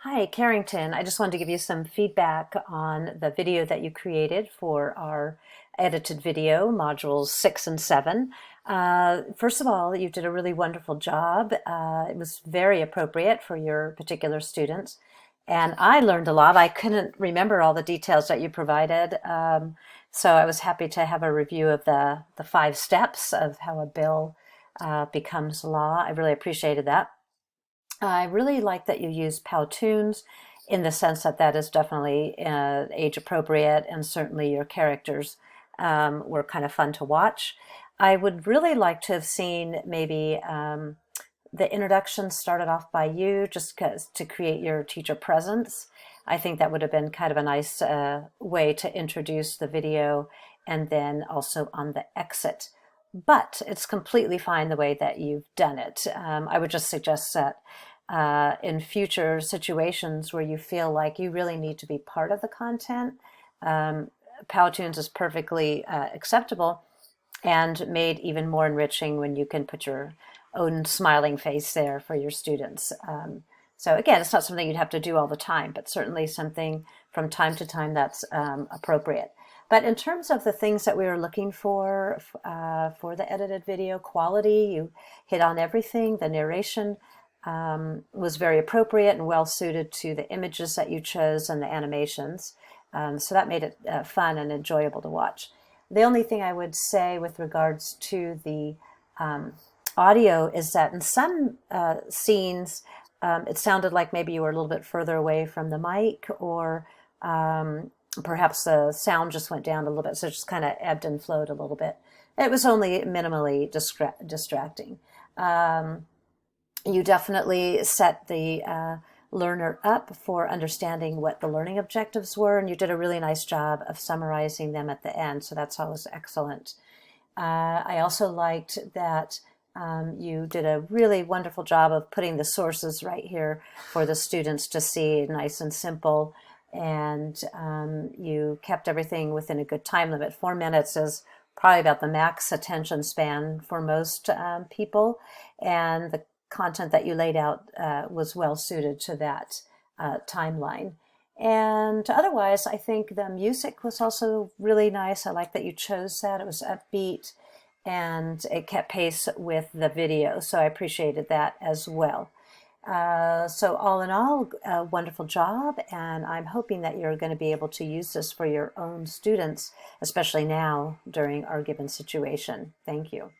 Hi, Carrington. I just wanted to give you some feedback on the video that you created for our edited video, modules 6 and 7. First of all, you did a really wonderful job. It was very appropriate for your particular students. And I learned a lot. I couldn't remember all the details that you provided. So I was happy to have a review of the 5 steps of how a bill becomes law. I really appreciated that. I really like that you use Powtoons in the sense that that is definitely age appropriate, and certainly your characters were kind of fun to watch. I would really like to have seen maybe the introduction started off by you just to create your teacher presence. I think that would have been kind of a nice way to introduce the video, and then also on the exit. But it's completely fine the way that you've done it. I would just suggest that in future situations where you feel like you really need to be part of the content, Powtoons is perfectly acceptable and made even more enriching when you can put your own smiling face there for your students. So again, it's not something you'd have to do all the time, but certainly something from time to time that's appropriate. But in terms of the things that we were looking for the edited video, quality, you hit on everything. The narration was very appropriate and well suited to the images that you chose and the animations. So that made it fun and enjoyable to watch. The only thing I would say with regards to the audio is that in some scenes, it sounded like maybe you were a little bit further away from the mic, or perhaps the sound just went down a little bit, so it just kind of ebbed and flowed a little bit. It was only minimally distracting. You definitely set the learner up for understanding what the learning objectives were, and you did a really nice job of summarizing them at the end, so that's always excellent. I also liked that you did a really wonderful job of putting the sources right here for the students to see, nice and simple, and you kept everything within a good time limit. 4 minutes is probably about the max attention span for most people, and the content that you laid out was well suited to that timeline. And otherwise, I think the music was also really nice. I like that you chose that. It was upbeat and it kept pace with the video, so I appreciated that as well. So all in all, a wonderful job, and I'm hoping that you're going to be able to use this for your own students, especially now during our given situation. Thank you.